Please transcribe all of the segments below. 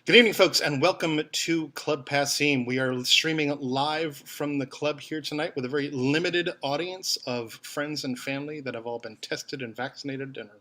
Good evening, folks, and welcome to Club Passim. We are streaming live from the club here tonight with a very limited audience of friends and family that have all been tested and vaccinated and are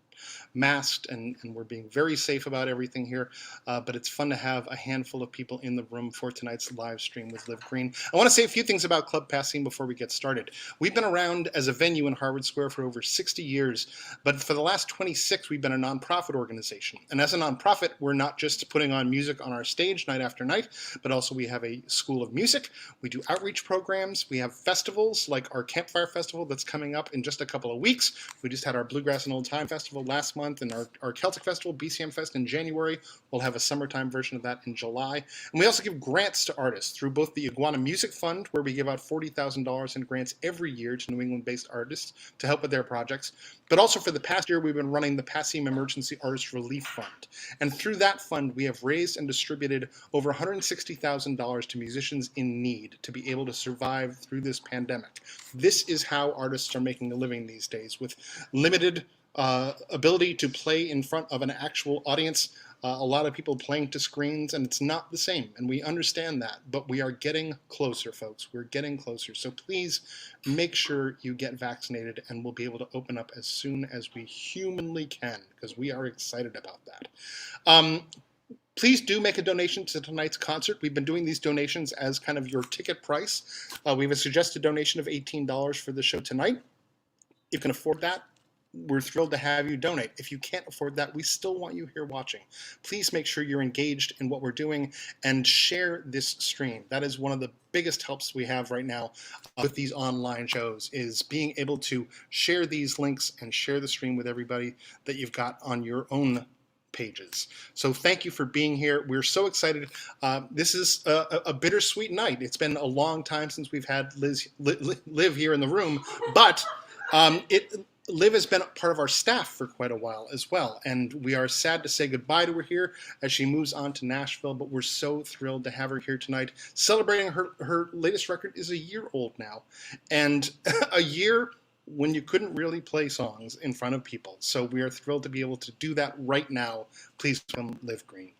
masked, and we're being very safe about everything here. But it's fun to have a handful of people in the room for tonight's live stream with Liv Greene. I want to say a few things about Club Passim before we get started. We've been around as a venue in Harvard Square for over 60 years, but for the last 26, we've been a nonprofit organization. And as a nonprofit, we're not just putting on music on our stage night after night, but also we have a school of music. We do outreach programs. We have festivals like our Campfire Festival that's coming up in just a couple of weeks. We just had our Bluegrass and Old Time Festival last month, and our Celtic Festival, BCM Fest, in January. We'll have a summertime version of that in July. And we also give grants to artists through both the Iguana Music Fund, where we give out $40,000 in grants every year to New England-based artists to help with their projects. But also for the past year, we've been running the Passim Emergency Artist Relief Fund. And through that fund, we have raised and distributed over $160,000 to musicians in need to be able to survive through this pandemic. This is how artists are making a living these days, with limited ability to play in front of an actual audience. A lot of people playing to screens, and it's not the same, and we understand that, but we are getting closer, folks. We're getting closer, so please make sure you get vaccinated, and we'll be able to open up as soon as we humanly can, because we are excited about that. Please do make a donation to tonight's concert. We've been doing these donations as kind of your ticket price. We have a suggested donation of $18 for the show tonight. If you can afford that, we're thrilled to have you donate. If you can't afford that, we still want you here watching. Please make sure you're engaged in what we're doing and share this stream. That is one of the biggest helps we have right now with these online shows, is being able to share these links and share the stream with everybody that you've got on your own pages. So thank you for being here. We're so excited. This is a bittersweet night. It's been a long time since we've had Liv here in the room, but Liv has been part of our staff for quite a while as well, and we are sad to say goodbye to her here as she moves on to Nashville, but we're so thrilled to have her here tonight. Celebrating her latest record is a year old now, and a year when you couldn't really play songs in front of people. So we are thrilled to be able to do that right now. Please welcome Liv Greene.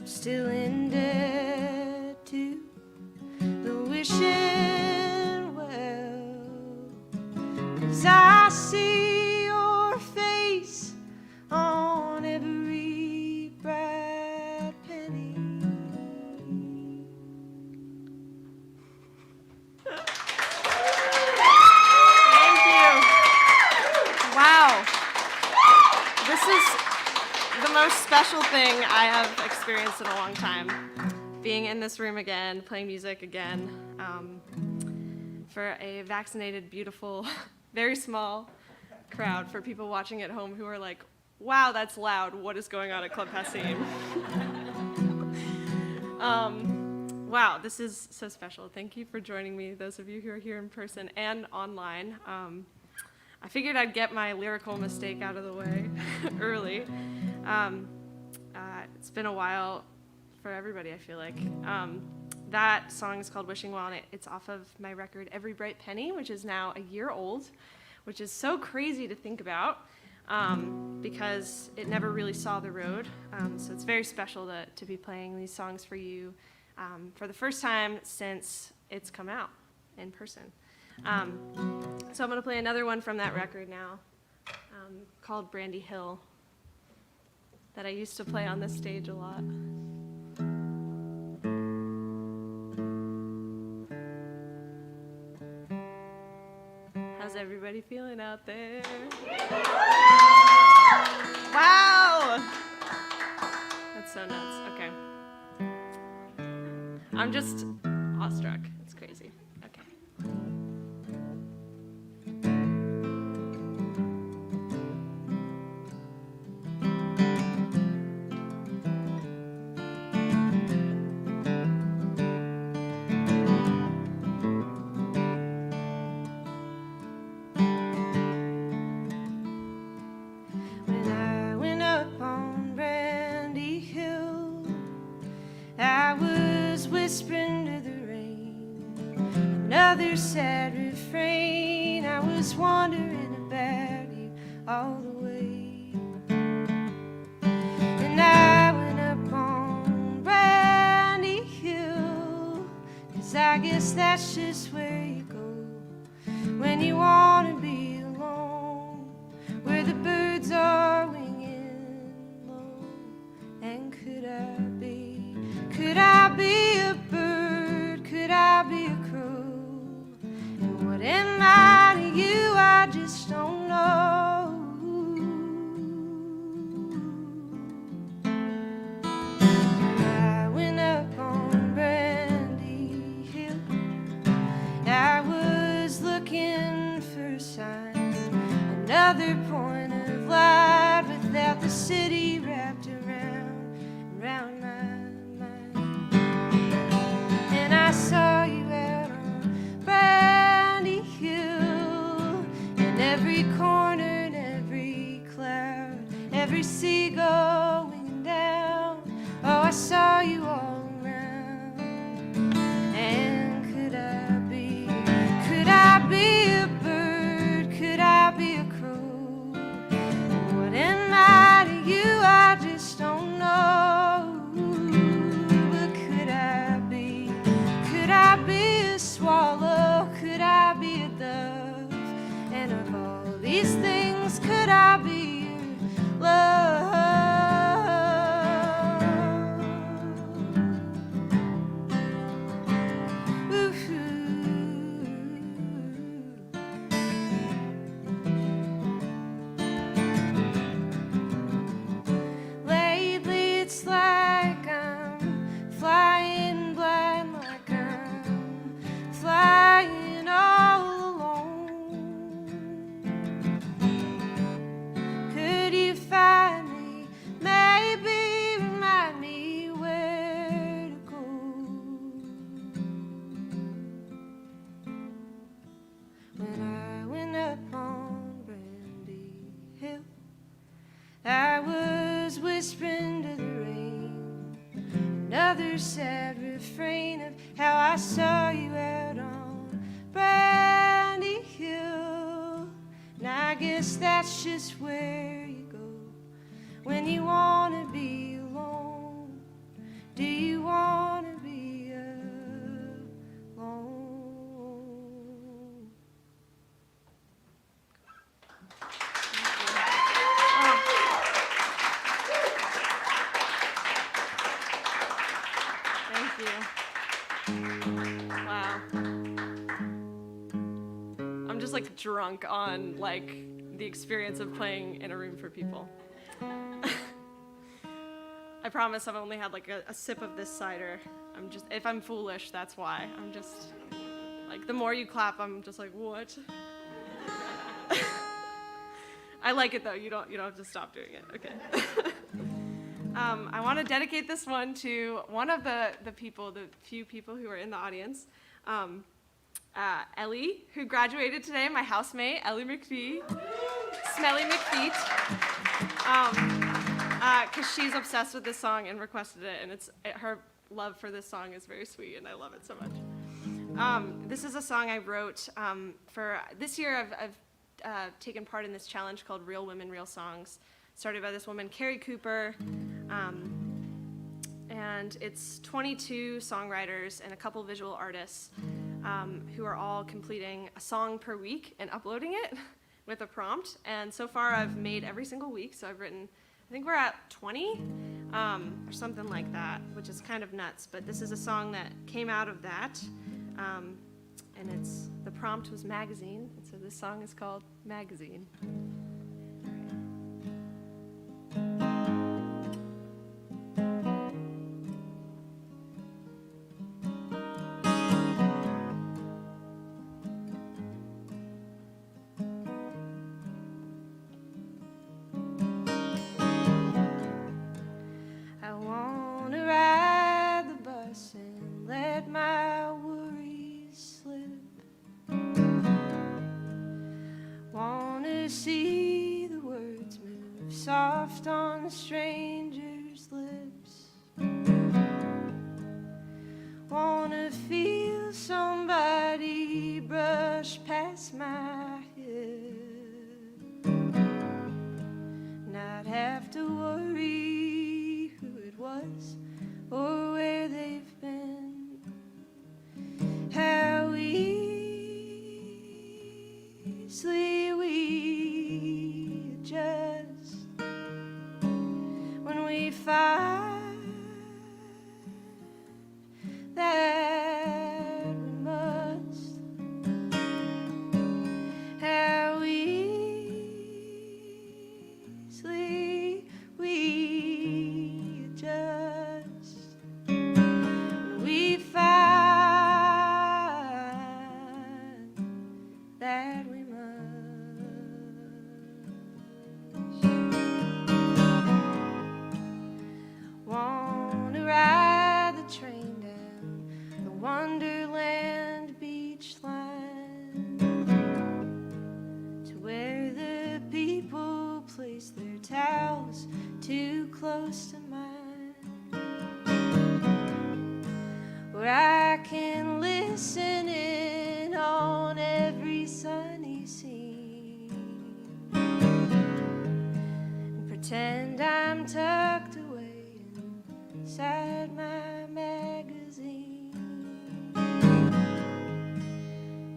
still in debt to the wishing well, 'cause I see your face on every bright penny. Thank you. Wow. This is the most special thing I have experienced in a long time. Being in this room again, playing music again, for a vaccinated, beautiful, very small crowd, for people watching at home who are like, wow, that's loud. What is going on at Club Passim? Wow, this is so special. Thank you for joining me, those of you who are here in person and online. I figured I'd get my lyrical mistake out of the way early. It's been a while for everybody, I feel like. That song is called Wishing Well, and it's off of my record Every Bright Penny, which is now a year old, which is so crazy to think about because it never really saw the road. So it's very special to be playing these songs for you for the first time since it's come out in person. So I'm going to play another one from that record now called Brandy Hill that I used to play on this stage a lot. How's everybody feeling out there? Wow! That's so nuts. Okay. I'm just awestruck. It's crazy. Okay. When I went up on Brandy Hill, I was whispering to the rain, another sad refrain. I was wondering about you all the way. And I went up on Brandy Hill, 'cause I guess that's just where you go when you want to be alone, where the birds are winging low. And could I be a bird? Could I be a crow? And what am I to you? I just don't know. I went up on Brandy Hill, I was looking for a sign, another point of light without the city wrapped around my mind. And I saw you out on Brandy Hill, in every corner and every cloud, every seagull winging down. Oh, I saw you all around. And could I be a bird? Could I be a crow? What am I to you? I just don't know. But could I be a swallow? Could I be a dove? And of all these things, could I be your love? Lately it's like I'm flying blind, like I'm flying all alone. Could you find me? Maybe remind me where to go. When I went up on Brandy Hill, I was whispering to the rain, another sad refrain of how I saw you out on Brandy Hill. And I guess that's just where you go when you want to be alone, Do you want to be alone? Thank you. Wow. I'm just like drunk on like the experience of playing in a room for people. I promise I've only had like a sip of this cider. If I'm foolish, that's why. I'm just like, the more you clap, I'm just like, what? I like it though. You don't have to stop doing it. Okay. I want to dedicate this one to one of the few people who are in the audience. Ellie, who graduated today, my housemate, Ellie McPhee, Smelly McFeet, because she's obsessed with this song and requested it, and her love for this song is very sweet, and I love it so much. This is a song I wrote for this year. I've taken part in this challenge called Real Women, Real Songs, started by this woman, Carrie Cooper, and it's 22 songwriters and a couple visual artists who are all completing a song per week and uploading it with a prompt. And so far I've made every single week, so I've written, I think we're at 20 or something like that, which is kind of nuts. But this is a song that came out of that, and the prompt was magazine, and so this song is called Magazine. Soft on a stranger's lips. Wanna feel somebody brush past my head. Not have to worry who it was or where they've been. How easily we adjust when we find that we must. How easily we adjust when we find that we must. Wanna ride the train down the Wonderland beach line to where the people place their towels too close to mine, where I can listen in on every sunny scene and pretend I'm tucked away inside my magazine.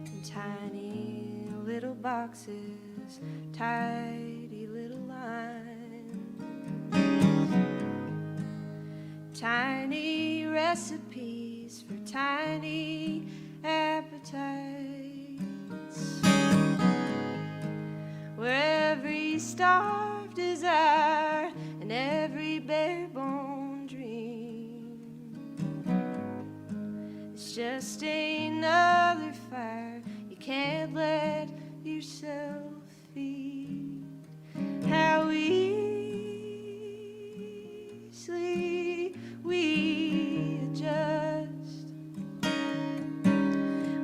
In tiny little boxes, tidy little lines, tiny recipes for tiny appetites, where every starved desire and every bare bone dream is just another fire you can't let yourself feed. How easily we adjust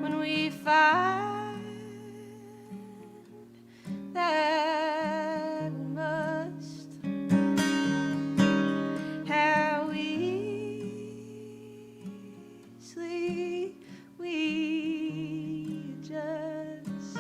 when we find that we must. How easily we adjust.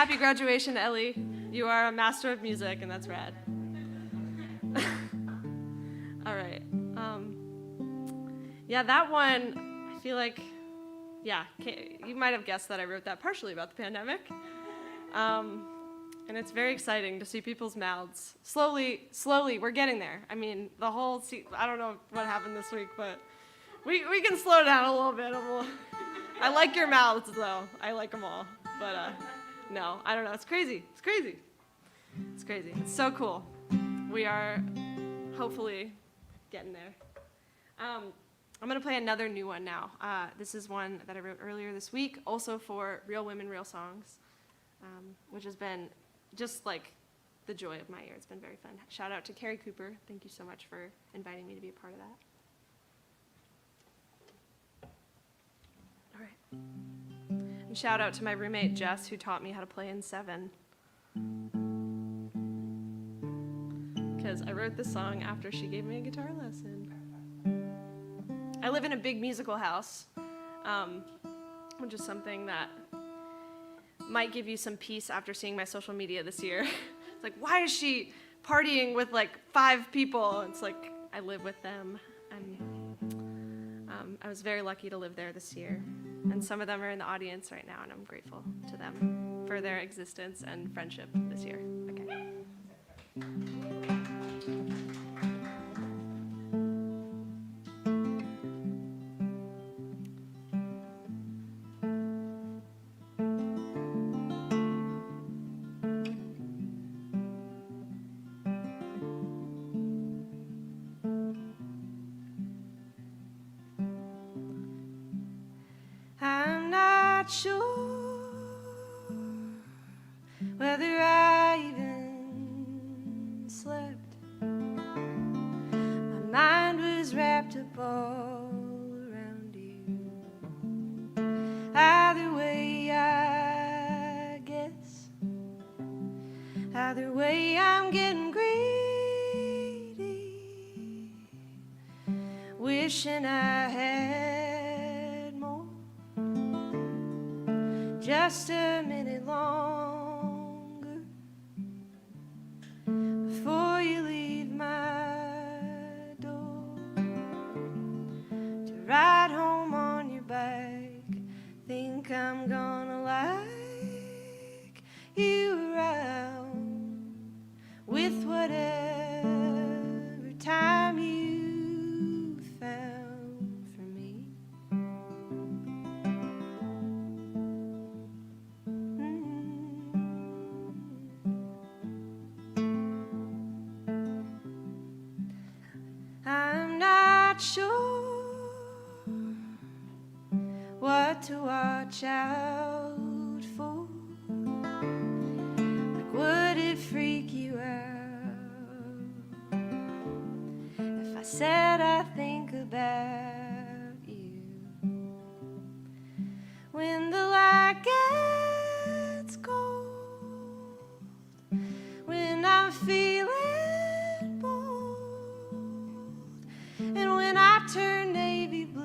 Happy graduation, Ellie. You are a master of music, and that's rad. All right. Yeah, that one, I feel like, yeah, you might have guessed that I wrote that partially about the pandemic. And it's very exciting to see people's mouths. Slowly, we're getting there. I mean, I don't know what happened this week, but we can slow down a little bit. I like your mouths, though. I like them all. But no, I don't know. It's crazy. It's crazy. It's so cool. We are hopefully getting there. I'm going to play another new one now. This is one that I wrote earlier this week, also for Real Women, Real Songs, which has been just like the joy of my year. It's been very fun. Shout out to Carrie Cooper. Thank you so much for inviting me to be a part of that. All right. And shout out to my roommate, Jess, who taught me how to play in 7. Because I wrote this song after she gave me a guitar lesson. I live in a big musical house, which is something that might give you some peace after seeing my social media this year. It's like, why is she partying with like 5 people? It's like, I live with them. And I was very lucky to live there this year. And some of them are in the audience right now, and I'm grateful to them for their existence and friendship this year. Okay. I'm not sure whether I even slept. My mind was wrapped up all around you. Either way, I guess. Either way, I'm getting greedy, wishing I had more. Just a minute longer before you leave my door to ride home on your bike. Think I'm gonna like you around with whatever time you found for me. I'm not sure what to watch out for. Like, would it freak you out if I said I think about you when the light gets cold, when I'm feeling bold, and when I turn navy blue,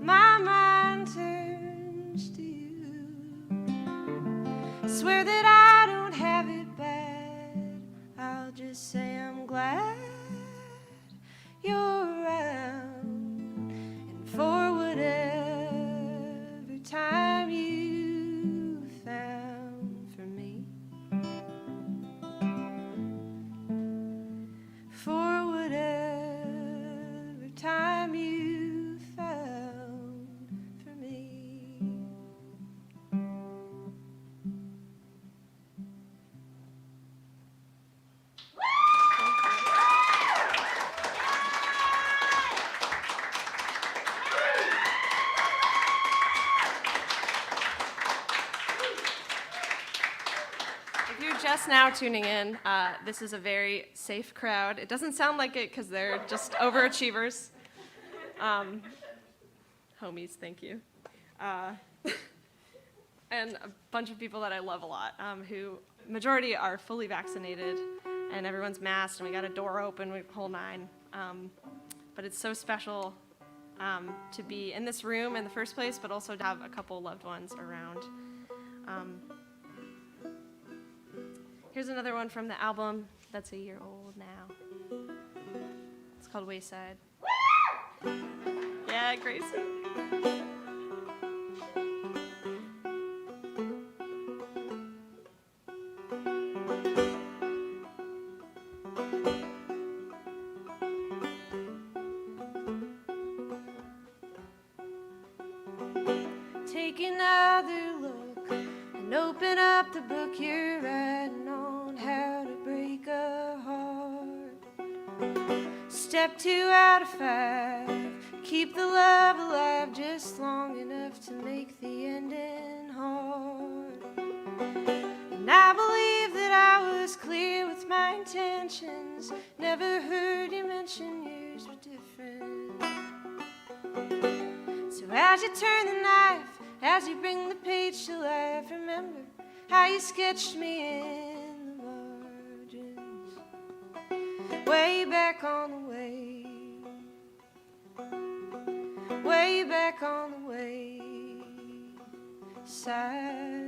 my mind turns to you. I swear that I don't have it bad. I'll just say I'm glad you're around, and for whatever time you found for me. For whatever time you found for me. If you're just now tuning in, this is a very safe crowd. It doesn't sound like it because they're just overachievers. Homies, thank you. And a bunch of people that I love a lot, who majority are fully vaccinated, and everyone's masked, and we got a door open, we whole 9. But it's so special to be in this room in the first place, but also to have a couple loved ones around. Here's another one from the album that's a year old now. It's called Wayside. Yeah, Gracie. Take another look and open up the book you're writing on how to break a heart. Step 2 out of 5. Keep the love alive just long enough to make the ending hard. And I believe that I was clear with my intentions. Never heard you mention yours were different. So as you turn the knife, as you bring the page to life, remember how you sketched me in the margins. Way back on the way, way back on the way side.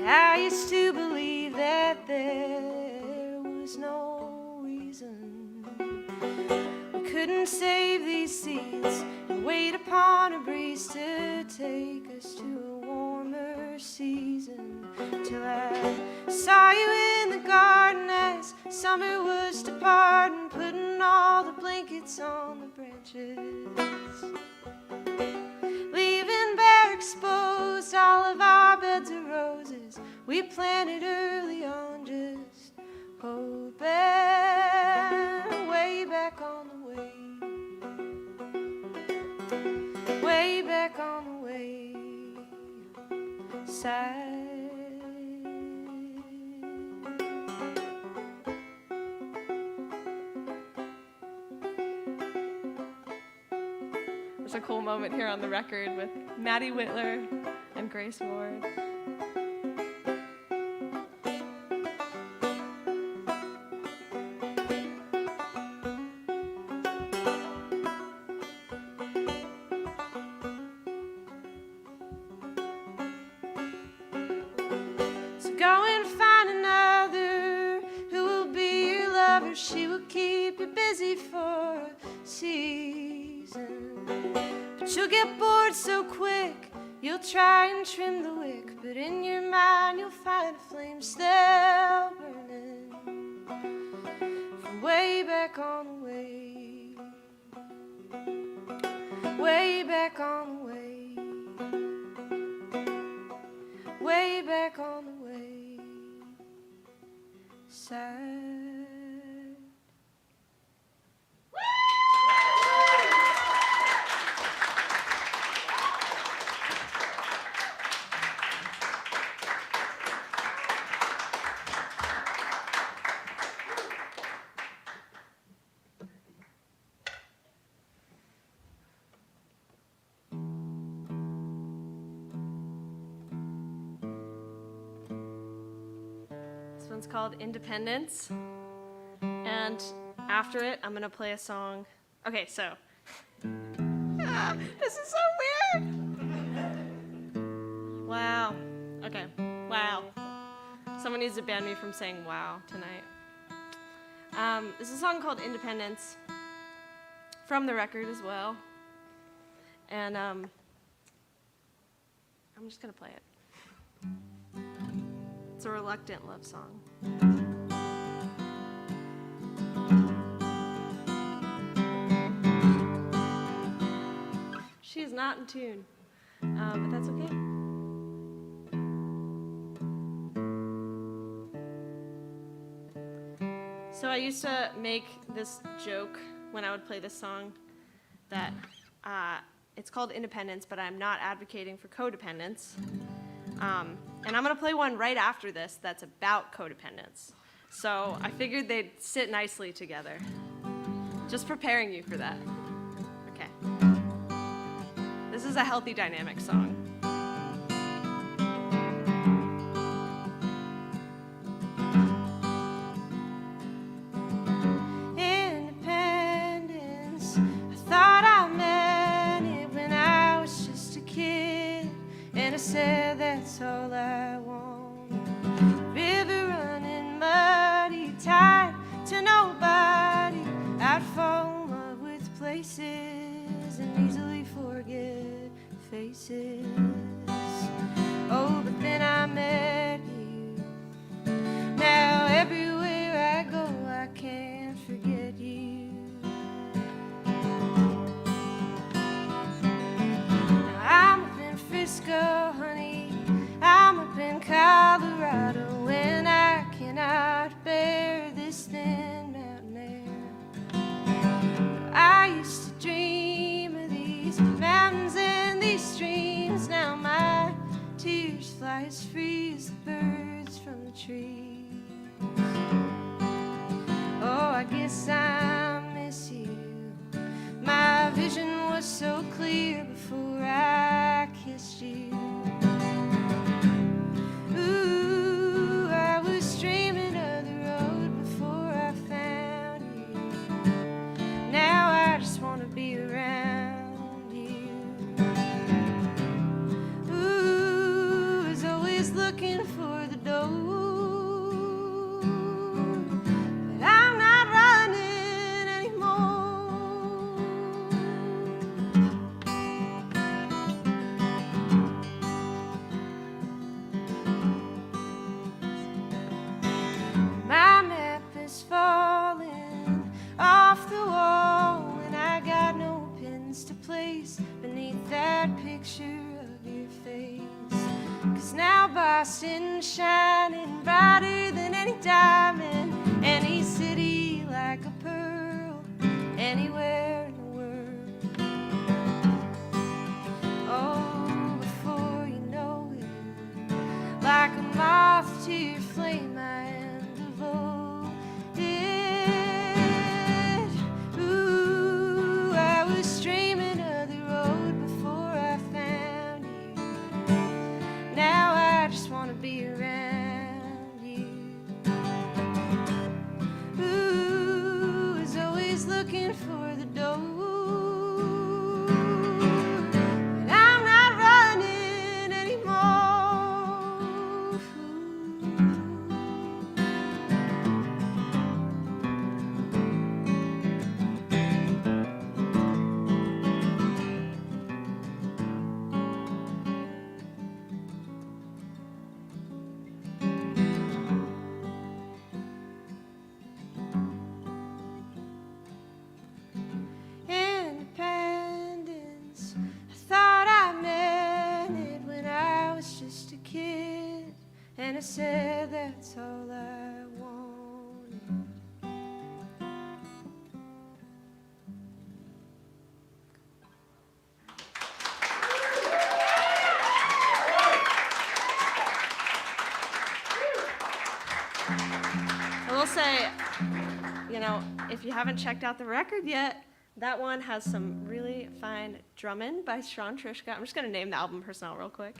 I used to believe that there was no reason we couldn't save these seeds and wait upon a breeze to take us to a warmer season. Till I saw you in the garden as summer was departing, putting all the blankets on the branches, leaving bare exposed all of our beds of roses we planted early on, just hoping. Way back on the way, way back on the way side. There's a cool moment here on the record with Maddie Whitler and Grace Ward. So go and find another who will be your lover. She will keep you busy for a season. But you'll get bored so quick, you'll try and trim the wick, but in your mind you'll find a flame still burning from way back on the way, way back on the way, way back on the way side. It's called Independence, and after it I'm gonna play a song. Okay, so this is so weird. Wow. Okay. Wow. Someone needs to ban me from saying wow tonight. This is a song called Independence from the record as well, and I'm just gonna play it. It's a reluctant love song. She is not in tune, but that's okay. So I used to make this joke when I would play this song that it's called Independence, but I'm not advocating for codependence. And I'm going to play one right after this that's about codependence. So I figured they'd sit nicely together. Just preparing you for that. Okay. This is a healthy dynamic song. Independence, I thought I meant it when I was just a kid, and I said that's all I want. River running muddy, tied to nobody. I'd fall in love with places and easily forget faces. Oh, but then I met you. Now everywhere I go, I can't forget you. Now I'm up in Frisco, honey. I'm up in Colorado, and I cannot bear this thin mountain air. I used to dream of these mountains and these streams. Now my tears fly as free as the birds from the trees. Oh, I guess I miss you. My vision was so clear before I kissed you. Ooh, I was dreaming of the road before I found you. Now I just want to be around you. Ooh, I was always looking for the door. I'm not running anymore. My map is falling off the wall, and I got no pins to place beneath that picture of your face. 'Cause now Boston's shining brighter than any diamond, any city like a pearl, anywhere in the world. Oh, before you know it, like a moth to your flame, I am devoted. Ooh, I was dreaming of the road before I found you. Now I just want to be around you. Ooh, I was always looking for the door. But I'm not running anymore. Independence, I thought I meant it when I was just a kid, and I said that's all I wanted. I will say, if you haven't checked out the record yet, that one has some really fine drumming by Sean Trishka. I'm just going to name the album personnel real quick.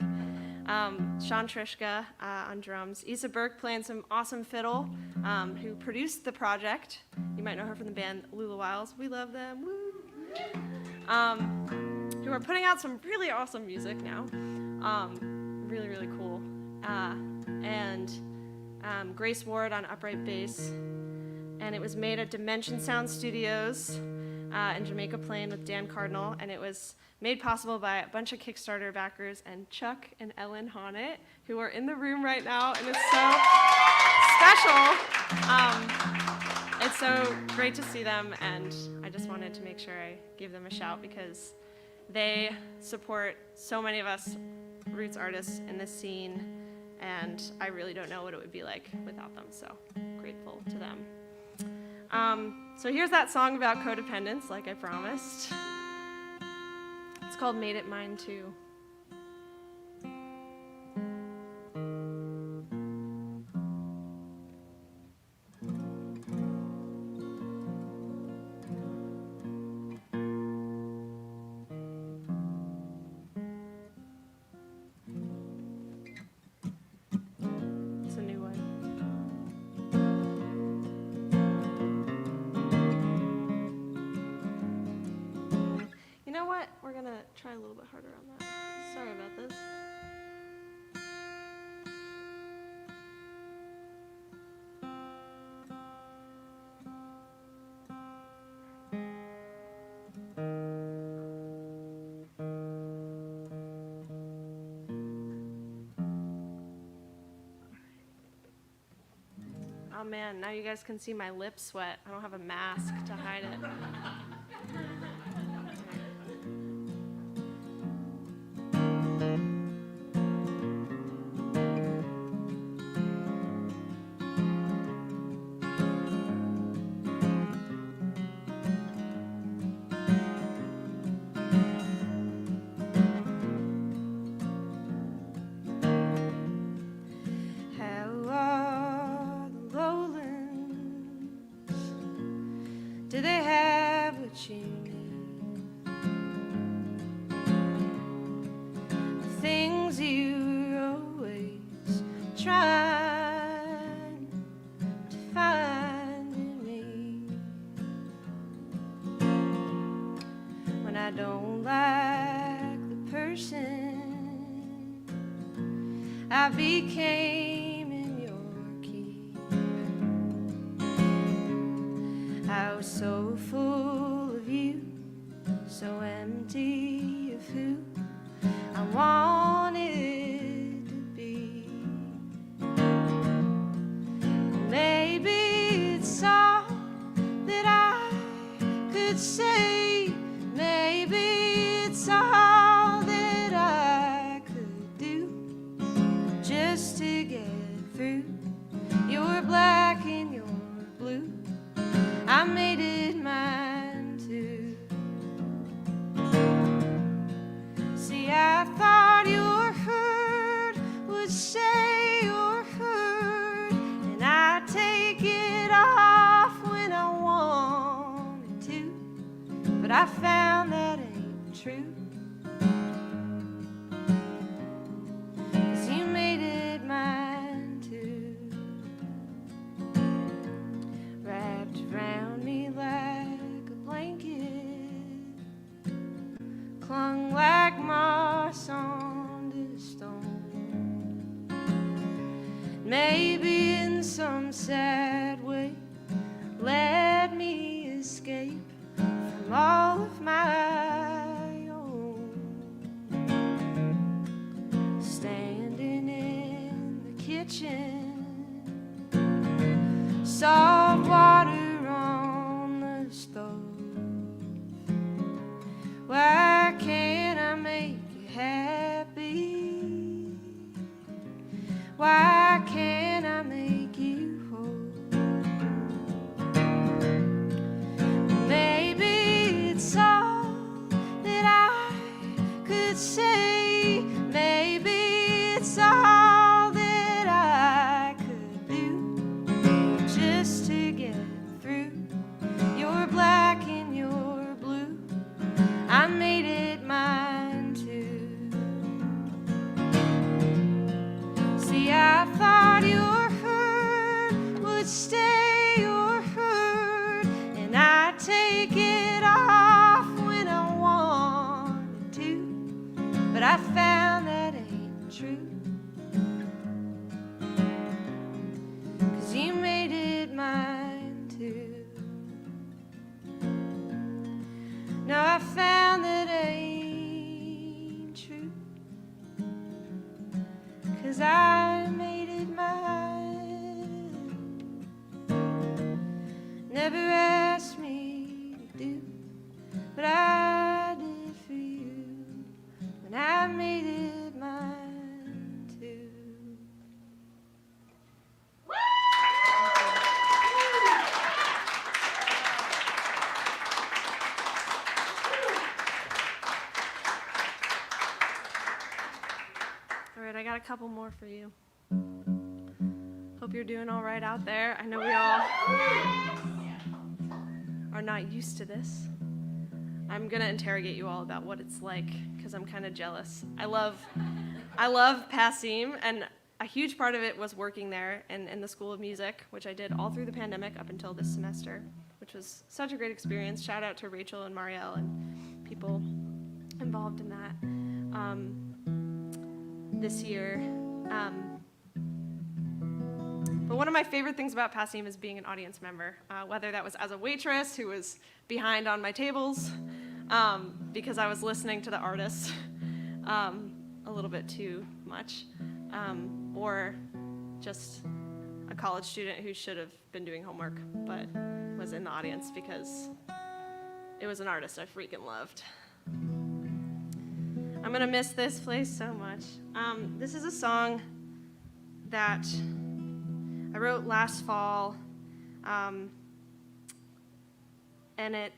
Sean Trishka on drums. Isa Burke playing some awesome fiddle, who produced the project. You might know her from the band Lula Wiles. We love them. Woo! Who are putting out some really awesome music now. Really, really cool. And Grace Ward on upright bass. And it was made at Dimension Sound Studios in Jamaica Plain with Dan Cardinal, and it was made possible by a bunch of Kickstarter backers and Chuck and Ellen Honnett, who are in the room right now, and it's so special. It's so great to see them, and I just wanted to make sure I gave them a shout because they support so many of us roots artists in this scene, and I really don't know what it would be like without them, so grateful to them. So here's that song about codependence, like I promised. It's called Made It Mine Too. Try a little bit harder on that. Sorry about this. Oh man, now you guys can see my lip sweat. I don't have a mask to hide it. Do they have what you need? The things you were always trying to find in me. When I don't like the person I became in your key. I was so full of you, so empty of who I wanted to be. Maybe it's all that I could say. Maybe it's all that I could do just to get through. You're black and you're blue. I made it mine too. See, I thought your hurt would say you're hurt, and I take it off when I wanted to, but I found that ain't true. 'Cause you made it mine too. Wrapped around me like a blanket, clung like moss onto stone. Maybe in some sad way, let me escape from all of my own. Standing in the kitchen, salt water on the stove. Why can't I make you happy? Why can't I make you whole? Maybe it's all that I could say. Maybe it's all that I could do just to get through. You're black and you're blue. I made it mine too. See, I thought your hurt would stay your hurt, and I'd take it off when I wanted to, but I found that ain't true. 'Cause you made it mine too. No, I found that ain't true. 'Cause I made it mine. Never asked me to do, but I did for you when I made it mine too. All right, I got a couple more for you. Hope you're doing all right out there. I know we all are not used to this. I'm gonna interrogate you all about what it's like because I'm kind of jealous. I love Passim, and a huge part of it was working there and in the School of Music, which I did all through the pandemic up until this semester, which was such a great experience. Shout out to Rachel and Marielle and people involved in that this year. But one of my favorite things about Passim is being an audience member, whether that was as a waitress who was behind on my tables because I was listening to the artists a little bit too much, or just a college student who should have been doing homework but was in the audience because it was an artist I freaking loved. I'm gonna miss this place so much. This is a song that I wrote last fall, and it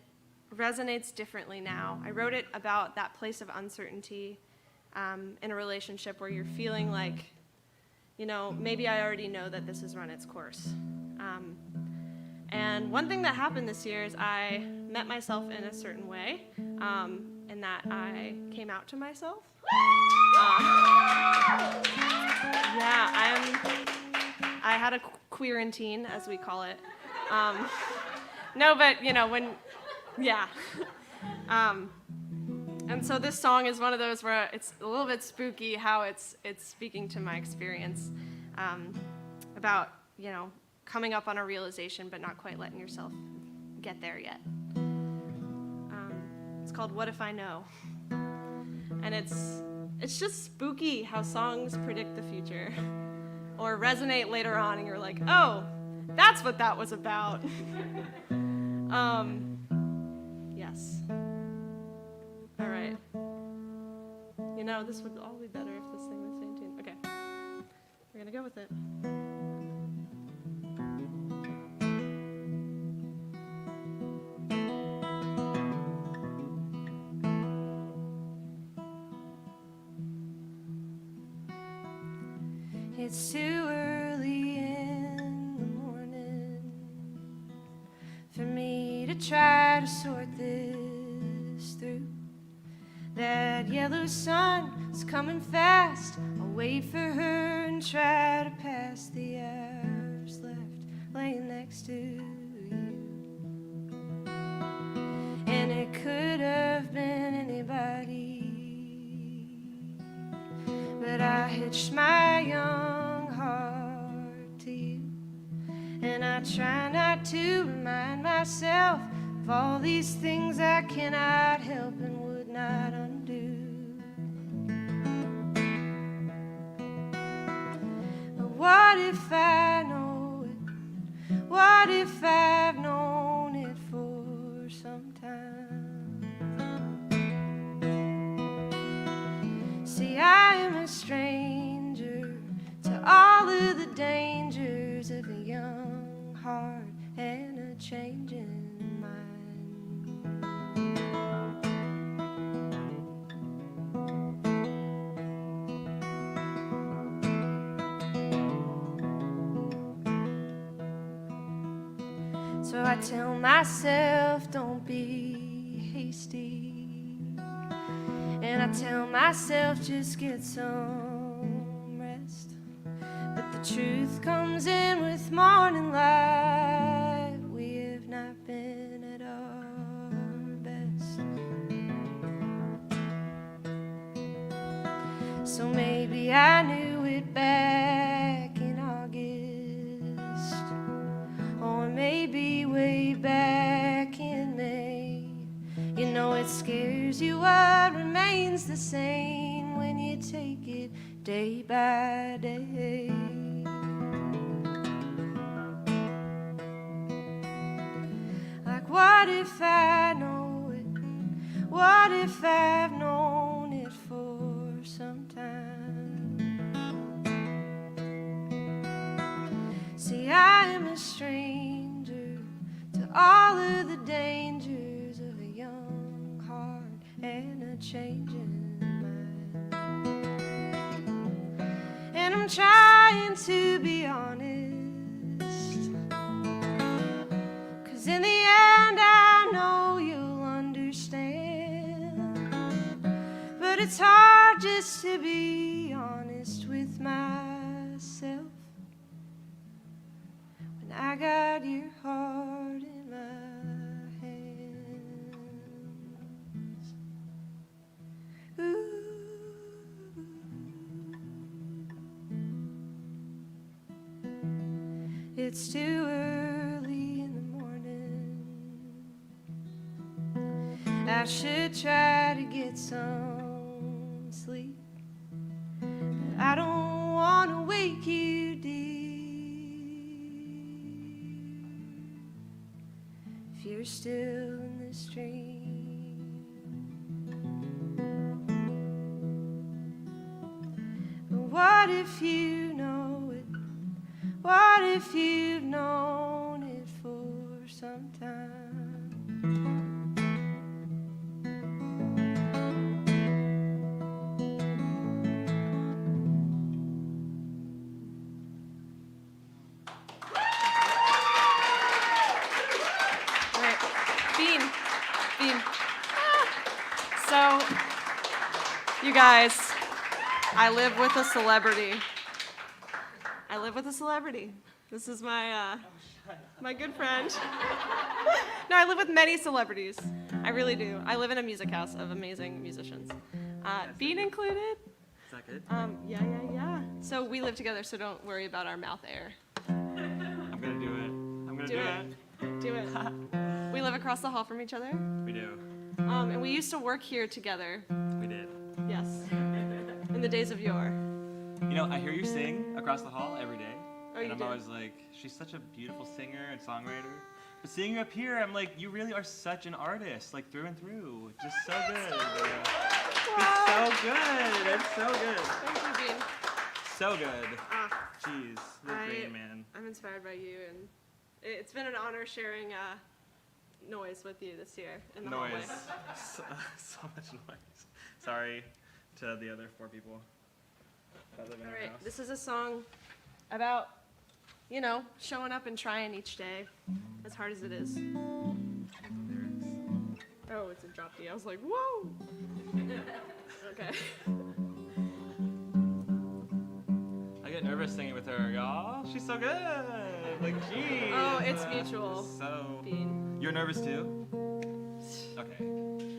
resonates differently now. I wrote it about that place of uncertainty in a relationship where you're feeling like, you know, maybe I already know that this has run its course. And one thing that happened this year is I met myself in a certain way, in that I came out to myself. I had a queerantine, as we call it. No, but you know, and so this song is one of those where it's a little bit spooky how it's speaking to my experience about, you know, coming up on a realization but not quite letting yourself get there yet. It's called What If I Know? And it's just spooky how songs predict the future or resonate later on and you're like, oh, that's what that was about. Yes. All right. You know, this would all be better if this thing was the same tune. Okay. We're going to go with it. It's too early in the morning for me to try to sort this through. That yellow sun is coming fast. I'll wait for her and try to pass the hours left laying next to you. And it could have been anybody, but I hitched my young heart to you. And I try not to remind myself of all these things I cannot help and would not undo. But what if I know it? What if I've known it for some time? See, I am a stranger to all of the dangers of a young heart and a changing mind. So I tell myself, don't be hasty. And I tell myself, just get some rest. But the truth comes in with morning light. We have not been at our best. So maybe I knew it back in August, or maybe way back in May. You know it scares you what remains the same when you take it day by day. Like what if I know it? What if I've known it for some time? See, I am a stranger to all of the dangers of a young heart and a changing mind. And I'm trying to be honest, 'cause in the end I know you'll understand. But it's hard just to be honest with myself when I got your heart in my hands. it's too early in the morning. I should try to get some sleep, but I don't want to wake you, dear, if you're still in this dream. But what if you know it? What if you've known it for some time? Bean. So, you guys, I live with a celebrity. This is my good friend. No, I live with many celebrities. I really do. I live in a music house of amazing musicians. Bean included. Is that good? Yeah. So we live together, so don't worry about our mouth air. I'm gonna do it. I'm gonna do it. Do it. We live across the hall from each other. We do. And we used to work here together. We did. Yes. In the days of yore. You know, I hear you sing across the hall every day. Oh, and you I'm do? always like, she's such a beautiful singer and songwriter. But seeing you up here, I'm like, you really are such an artist, like through and through. Just so good. It's so good. It's so good. Thank you, Bean. So good. Jeez, Liv I- Greene, man. I'm inspired by you, and it's been an honor sharing noise with you this year in the hallway. Noise. So much noise. Sorry to the other 4 people that live in All our right, house. this is a song about, showing up and trying each day, as hard as it is. Oh, it's a drop D. I was like, whoa! Okay. I get nervous singing with her, y'all. She's so good. Like, geez. Oh, it's mutual. So. Bean. You're nervous too? Okay.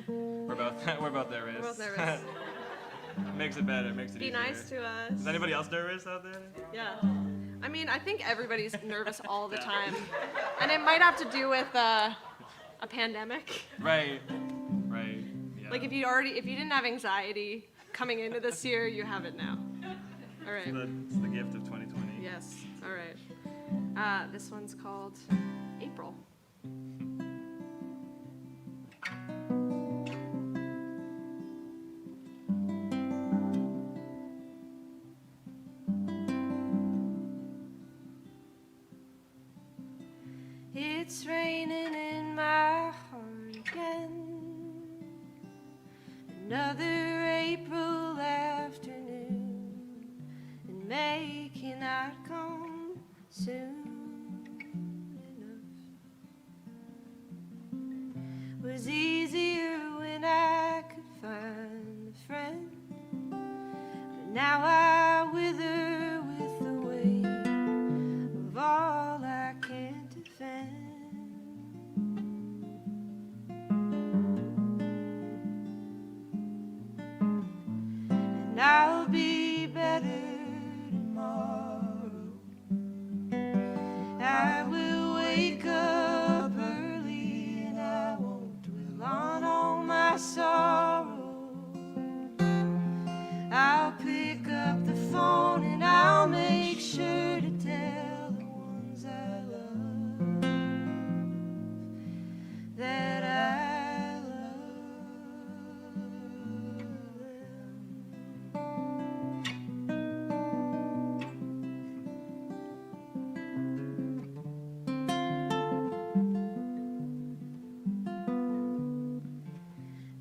We're both nervous. We're both nervous. Makes it better. Makes it Be easier. nice to us. Is anybody else nervous out there? Yeah. I mean, I think everybody's nervous all the time. And it might have to do with a pandemic. Right. Right. Yeah. Like if you didn't have anxiety coming into this year, you have it now. All right. It's the gift of 2020. Yes. All right. This one's called April. It's raining in my heart again. Another April afternoon, and May cannot come soon enough. Was easier when I could find a friend, but now I wither with the weight of all I can't defend. And I'll be better tomorrow. I will wake up early and I won't dwell on all my sorrows. I'll pick up the phone and I'll make sure to tell the ones I love that I love them.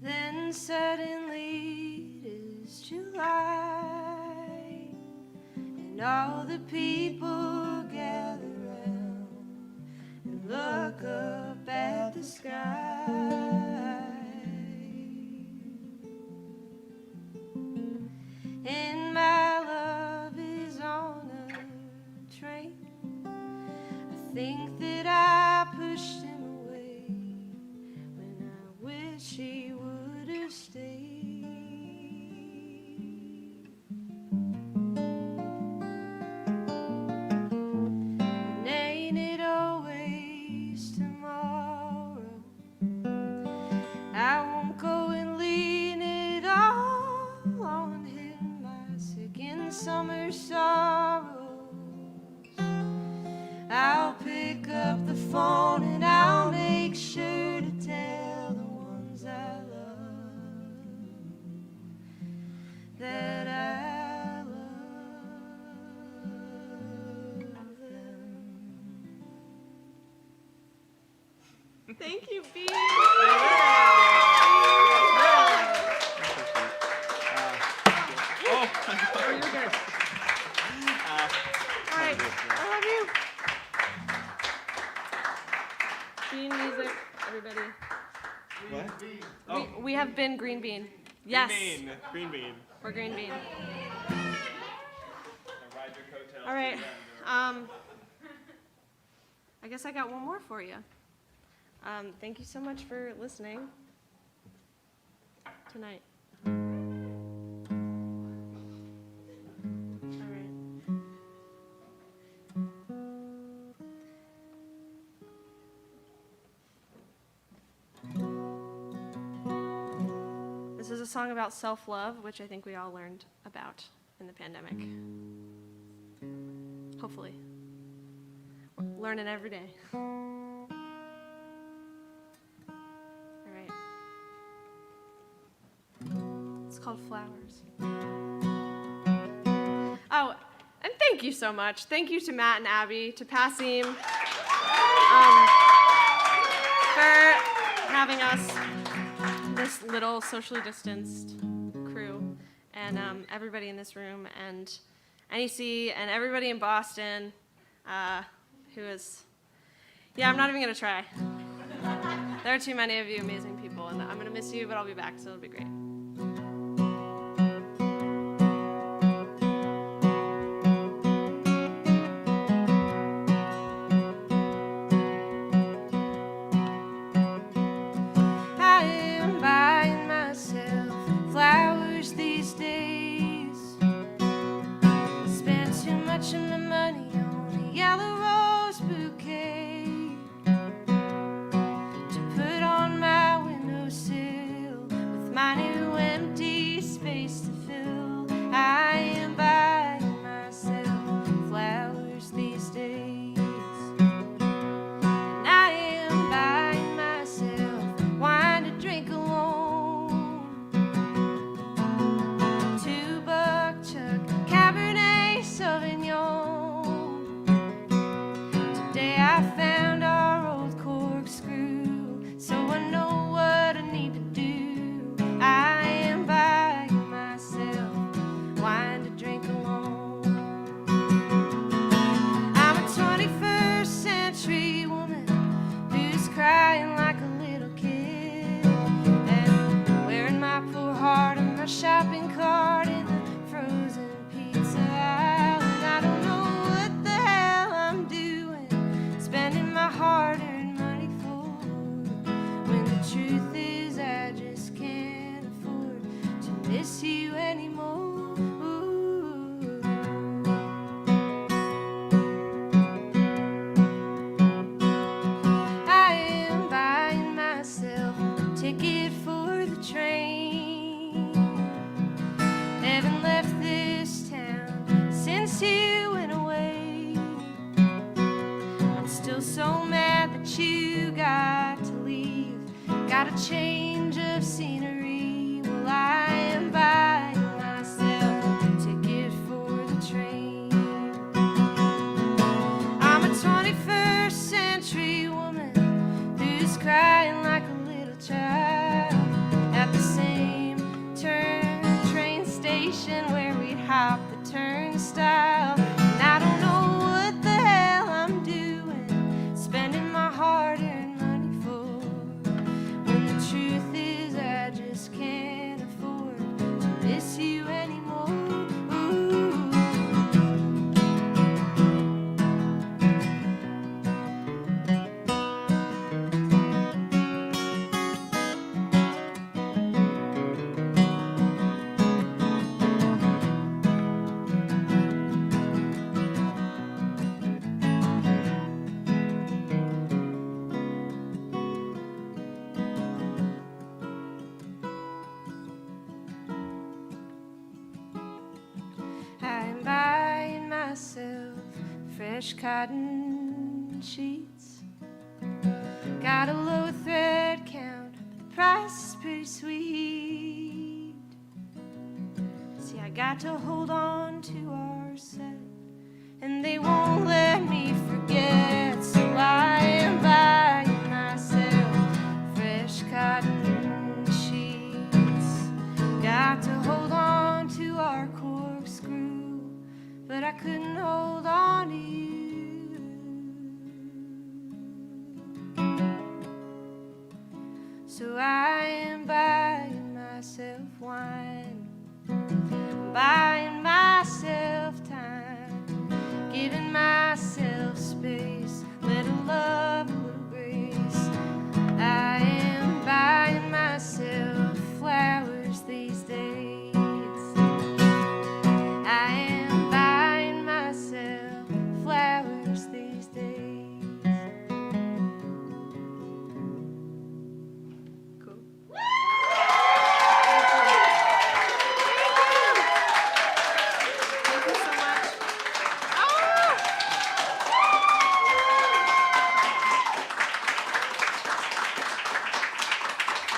Then suddenly it is July, and all the people gather round and look up at the sky. And my love is on a train. I think that I pushed him away when I wish he would have stayed. An Thank you, B. Oh, You're good. All right, I love you. Bean music, everybody. what? We have been Green Bean. Yes, Green bean. we're Green Bean. Ride your coattails. All right. I guess I got one more for you. Thank you so much for listening tonight. All right. This is a song about self-love, which I think we all learned about in the pandemic. Hopefully. We're learning every day. All right. It's called Flowers. Oh, and thank you so much. Thank you to Matt and Abby, to Passim, for having us, this little socially distanced crew, and everybody in this room, and NEC, and everybody in Boston, who is, yeah, I'm not even gonna try. There are too many of you amazing people, and I'm gonna miss you, but I'll be back, so it'll be great. I am buying myself flowers these days. Spend too much of my money on a yellow rose bouquet to put on my windowsill with my new empty space to fill. I am buying myself flowers these days. And I am buying myself wine to drink alone. $2 Chuck Cabernet Sauvignon. Today I found our old corkscrew, so I know what I need to do. I am buying myself wine to drink alone. I'm a 21st century woman who's crying like a little kid, and wearing my poor heart on my shopping cart in the frozen pizza aisle. And I don't know what the hell I'm doing, spending my hard-earned money for, when the truth is I just can't afford to miss you anymore. I am buying myself a ticket for the train. Haven't left this town since you went away. I'm still so mad that you got to leave. Got a change of scenery. Well, I am buying myself a ticket for the train. I'm a 21st century woman who's crying like a little child at the same train station where we'd hop the turnstile. And I don't know what the hell I'm doing, spending my hard-earned money for, when the truth is I just can't afford to miss you anymore. I'm buying myself fresh cotton sheets. Got a low thread count, but the price is pretty sweet. See, I got to hold on to our set, and they won't let me forget. So I am buying myself So I am buying myself wine, buying myself time, giving myself space, little love, a little grace. I am buying myself flowers these days. I am buying myself flowers these days. Cool. Thank you so much. Oh!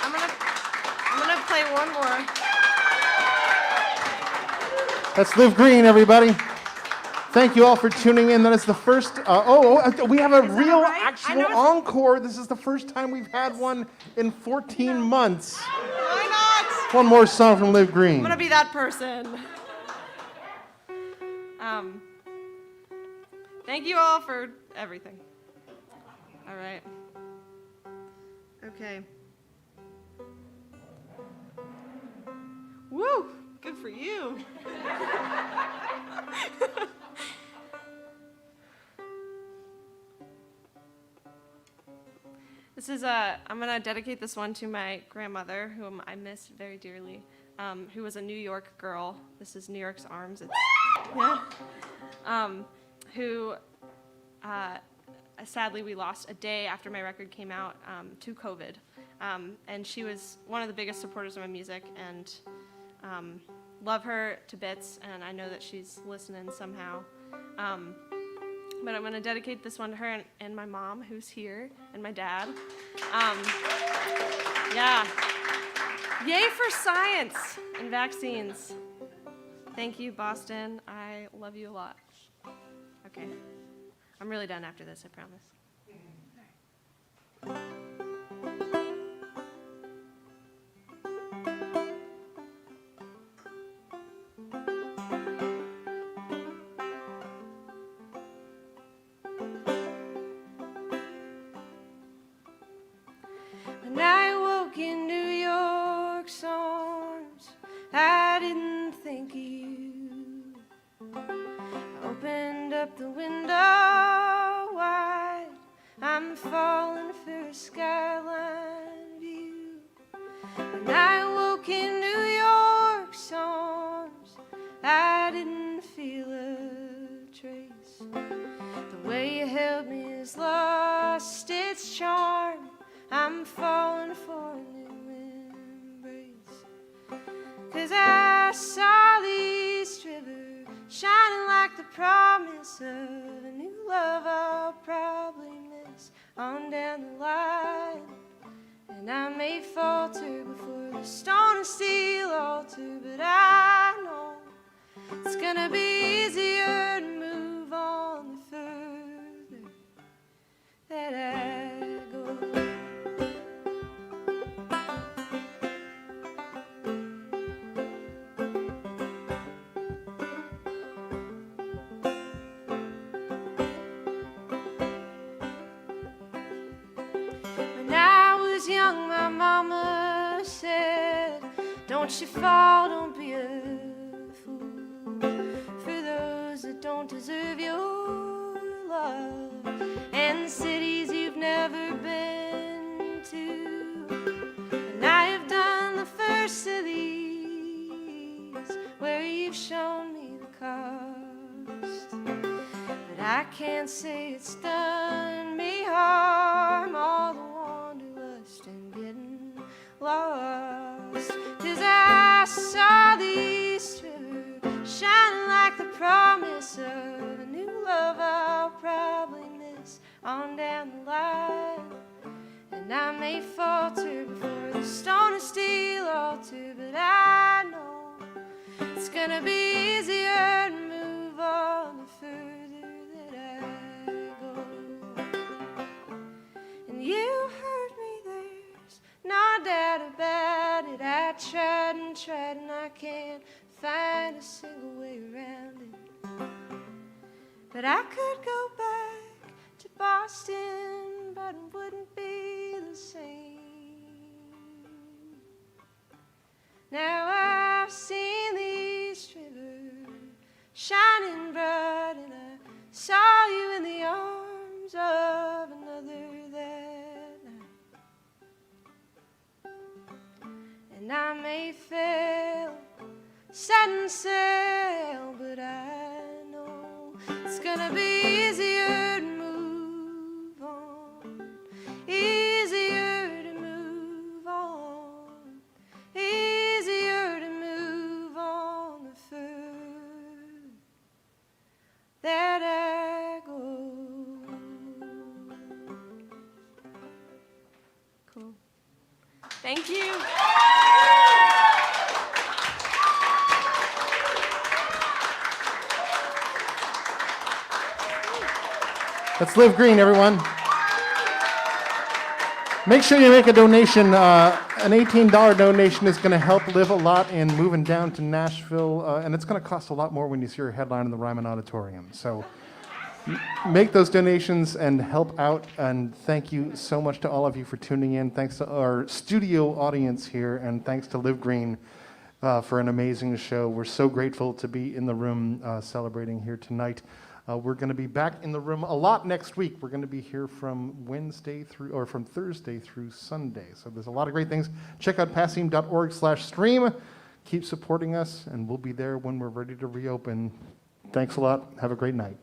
I'm gonna play one more. That's Liv Greene, everybody. Thank you all for tuning in. That is the first. We have a Is that real, right? I actual know it's- encore. This is the first time we've had one in 14 months. Why not? One more song from Liv Greene. I'm gonna be that person. Thank you all for everything. All right. Okay. Woo! Good for you. This is I'm gonna dedicate this one to my grandmother, whom I miss very dearly, who was a New York girl. This is New York's Arms. It's, yeah. Who sadly we lost a day after my record came out to COVID, and she was one of the biggest supporters of my music, and love her to bits, and I know that she's listening somehow. But I'm going to dedicate this one to her and my mom, who's here, and my dad. Yeah. Yay for science and vaccines. Thank you, Boston. I love you a lot. Okay. I'm really done after this, I promise. When I woke in New York's arms, I didn't think of you. I opened up the window wide, I'm falling for a skyline view. When I woke in New York's arms, I didn't feel a trace. The way you held me has lost its charm, I'm falling for a new embrace. 'Cause I saw the East River shining like the promise of a new love I'll probably miss on down the line. And I may falter before the stone and steel altar, but I know it's gonna be easier to move on the further that I go. When I was young, my mama said, don't you fall, don't be a fool for those that don't deserve your love and cities you've never been to. And I have done the first of these where you've shown me the cost, but I can't say it's done me harm, all the wanderlust and getting lost. 'Cause I saw the East River shining like the promise of a new love I'll probably miss on down the line. And I may falter before the stone and steel altar, but I know it's gonna be easier to move on the further that I go. And you hurt me, there's no doubt about it. I tried and I can't find a single way around it. But I could go back to Boston, but it wouldn't be the same. may fail, set sail, but I know it's gonna be easier to move on, easier to move on, easier to move on the further that I go. Cool. Thank you. That's Liv Greene, everyone. Make sure you make a donation. An $18 donation is going to help Liv a lot in moving down to Nashville, and it's going to cost a lot more when you see her headline in the Ryman Auditorium. So make those donations and help out, and thank you so much to all of you for tuning in. Thanks to our studio audience here, and thanks to Liv Greene for an amazing show. We're so grateful to be in the room celebrating here tonight. We're going to be back in the room a lot next week. We're going to be here from from Thursday through Sunday. So there's a lot of great things. Check out passim.org/stream. Keep supporting us, and we'll be there when we're ready to reopen. Thanks a lot. Have a great night.